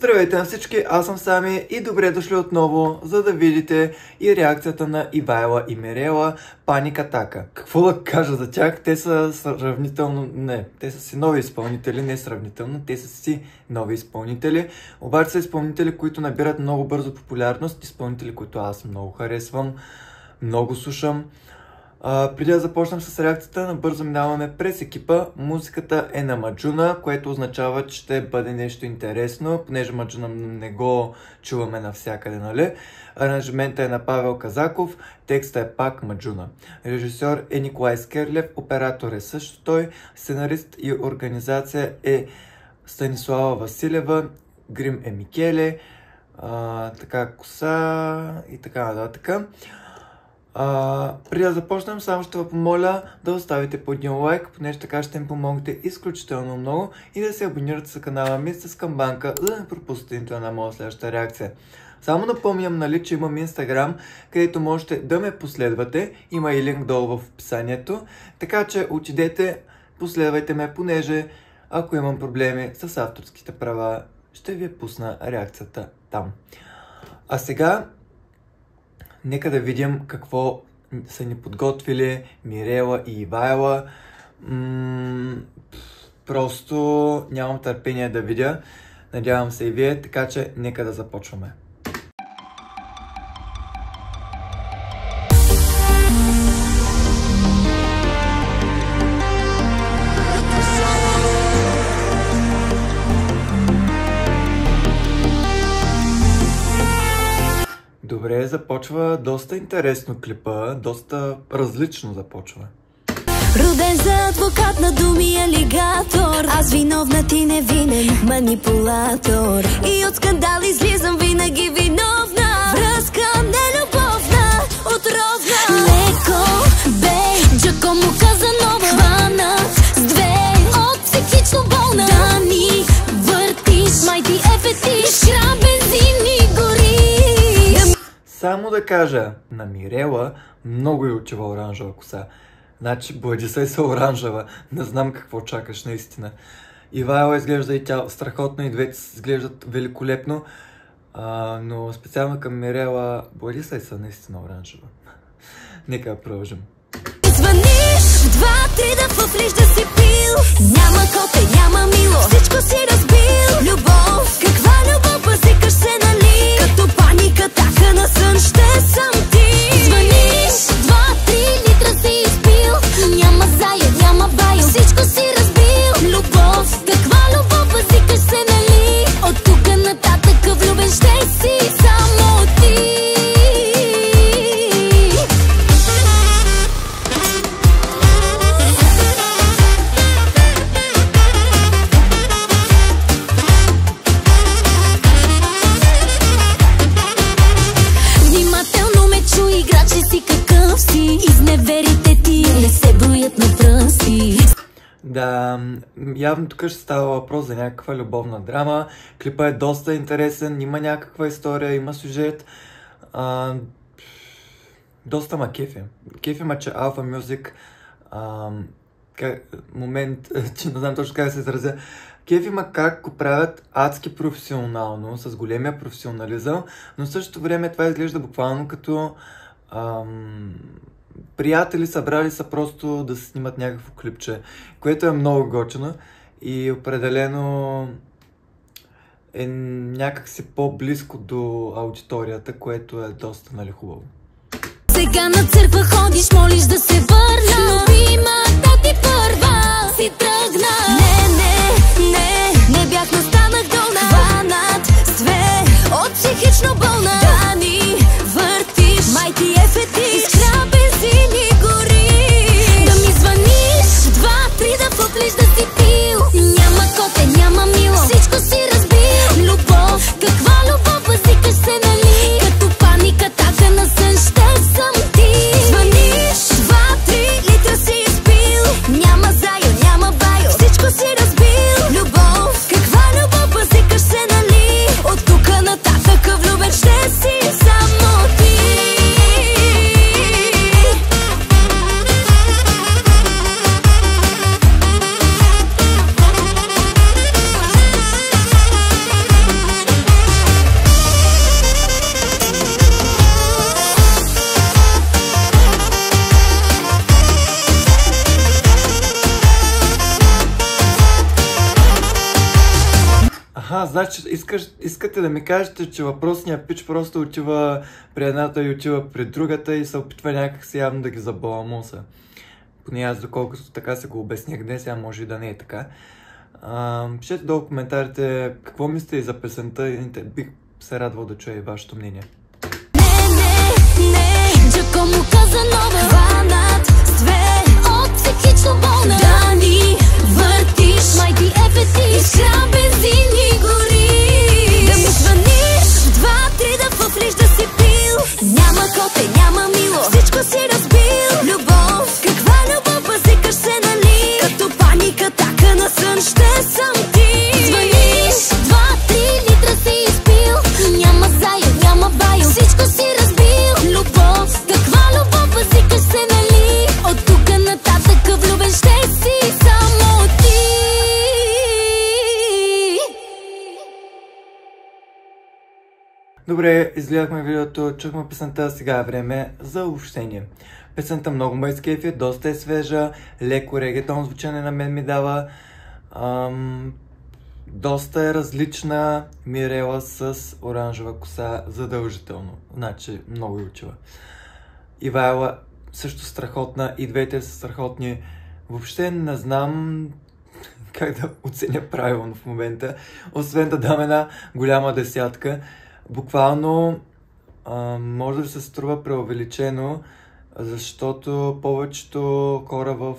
Здравейте на всички, аз съм Сами и добре дошли отново, за да видите и реакцията на Ивайла и Мирела Panic Attack. Какво да кажа за тях? Те са сравнително... те са си нови изпълнители, не сравнително, те са си нови изпълнители. Обаче са изпълнители, които набират много бързо популярност, изпълнители, които аз много харесвам, много слушам. Преди да започнем с реакцията, набързо минаваме през екипа. Музиката е на Маджуна, което означава, че ще бъде нещо интересно, понеже Маджуна не го чуваме навсякъде, нали? Аранжимента е на Павел Казаков, текста е пак Маджуна. Режисьор е Николай Скерлев, оператор е също той, сценарист и организация е Станислава Василева, грим е Микеле, така коса и така нататък. Преди да започнем, само ще ви помоля да оставите по един лайк, понеже така ще им помогнете изключително много и да се абонирате за канала ми с камбанка, за да не пропуснете нито една моя следваща реакция. Само напомням, нали, че имам Instagram, където можете да ме последвате, има и линк долу в описанието, така че отидете, последвайте ме, понеже ако имам проблеми с авторските права, ще ви пусна реакцията там. А сега нека да видим какво са ни подготвили Мирела и Ивайла. Просто нямам търпение да видя. Надявам се и вие, така че нека да започваме. Добре, започва доста интересно клипа, доста различно започва. Роден за адвокат на думи алигатор, аз виновна, ти невинен манипулатор. И от скандал излизам винаги виновна. Връзка нелюбовна, отровна. Леко, бей, Джако му каза нова. Хванат с две от психично болна. Да ни въртиш, май ти е фетиш. Крам бензин и гори. Само да кажа, на Мирела много й отива оранжева коса. Значи, бладиса и са оранжева. Не знам какво чакаш наистина. Ивайла изглежда и тя страхотно, и двете изглеждат великолепно. Но специално към Мирела, бладиса и са наистина оранжева. Нека да продължим. Звъниш в 2-3 да фъфлиш да си пил. Няма коте, няма мило, всичко си разбил. Любов, каква любов, базикаш се, нали? Като паника, така на сън ще съм ти. Звъниш, 2-3 литра си изпил. Няма зая, няма байо, всичко си разбил. Любов, каква любов, базикаш се, нали? От тук нататък влюбен ще си само ти. Изневерите ти не се броят на пръсти. Да, явно тук ще става въпрос за някаква любовна драма. Клипът е доста интересен, има някаква история, има сюжет. Доста ма кефи. Кефи ма, че Alpha Music момент, че не знам точно как да се изразя. Кефи ма как го правят адски професионално, с големия професионализъм, но в същото време това изглежда буквално като приятели събрали са просто да се снимат някакво клипче, което е много готино и определено е някакси по-близко до аудиторията, което е доста, нали, хубаво. Сега на църква ходиш, молиш да се върна. Любимата ти първа си тръгна. Не бях, настанах долна. Хванат с две от психично болна. Да ни въртиш, май ти е фетиш. Искра бензин и гори. Да ми звъниш, 2-3 да фъплиш да си пил. Няма коте, няма мило, всичко си разбил. Любов, каква любов, базикаш се, нали? Като паника, така на сън ще съм ти. Звъниш, 2-3 литра си изпил. Няма зая, няма байо, всичко си разбил. Любов, каква любов, базикаш се, нали? От тук нататък влюбен ще значи искате да ми кажете, че въпросният пич просто отива при едната и отива при другата и се опитва някак си явно да ги забаламуса. Поне аз доколкото така се го обяснях днес, а може и да не е така. Пишете долу в коментарите какво мислите и за песента и бих се радвал да чуя и вашето мнение. Джакомо Казанова, хванат с две от психично болна. Да ни въртиш, май ти е фетиш, искра бензин и гори. Да ми звъниш в 2-3 да фъфлиш да си пил. Няма коте, няма мило, всичко си разбил. Любов, каква любов, базикаш се нали? Като паника, така на сън ще съм ти. Звъниш, 2-3 литра си изпил. Няма зая, няма байо, всичко си разбил. Любов, каква любов, базикаш се нали? От тук нататък влюбен ще си само ти. Добре, изгледахме видеото, чухме песента, сега е време за общение. Песента много ме изкефи, доста е свежа, леко регетон звучане на мен ми дава. Доста е различна Мирела с оранжева коса, задължително. Значи много и учила. Ивайла също страхотна, и двете са страхотни. Въобще не знам как да оценя правилно в момента, освен да дам една голяма десятка. Буквално може да се струва преувеличено, защото повечето хора в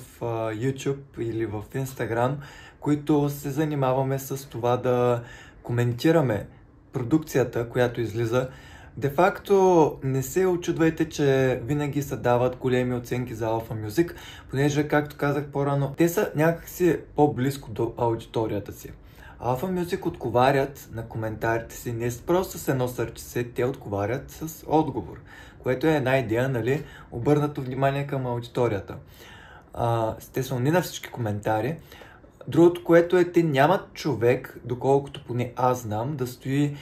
YouTube или в Instagram, които се занимаваме с това да коментираме продукцията, която излиза, де-факто не се очудвайте, че винаги се дават големи оценки за Alpha Music, понеже, както казах по-рано, те са някакси по-близко до аудиторията си. Alpha Music отговарят на коментарите си не просто с едно сърчице, те отговарят с отговор, което е една идея, нали, обърнато внимание към аудиторията. Естествено, не на всички коментари. Другото, което е, те нямат човек, доколкото поне аз знам, да стои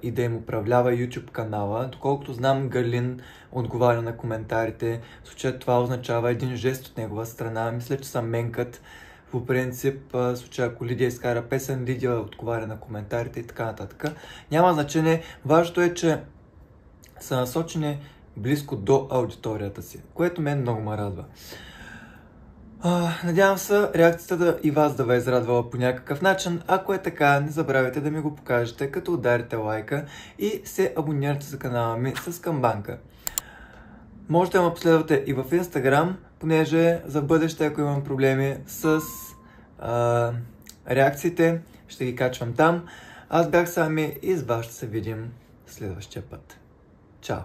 и да им управлява YouTube канала. Доколкото знам, Галин отговаря на коментарите. В случая това означава един жест от негова страна. Мисля, че са менкат. По принцип, в случая, ако Лидия изкара песен, Лидия отговаря на коментарите и така нататък. Няма значение. Важното е, че са насочени близко до аудиторията си, което мен много ме радва. Надявам се реакцията и вас да ви е израдвала по някакъв начин. Ако е така, не забравяйте да ми го покажете, като ударите лайка и се абонирате за канала ми с камбанка. Можете да ме последвате и в Instagram, понеже за бъдеще, ако имам проблеми с реакциите, ще ги качвам там. Аз бях Сами и с вас ще се видим следващия път. Чао!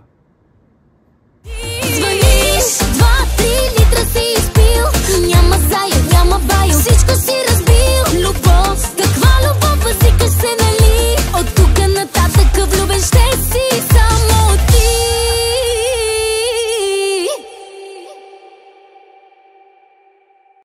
Звъниш, 2-3 литра си изпил. Няма зая, няма байо, всичко си разбил.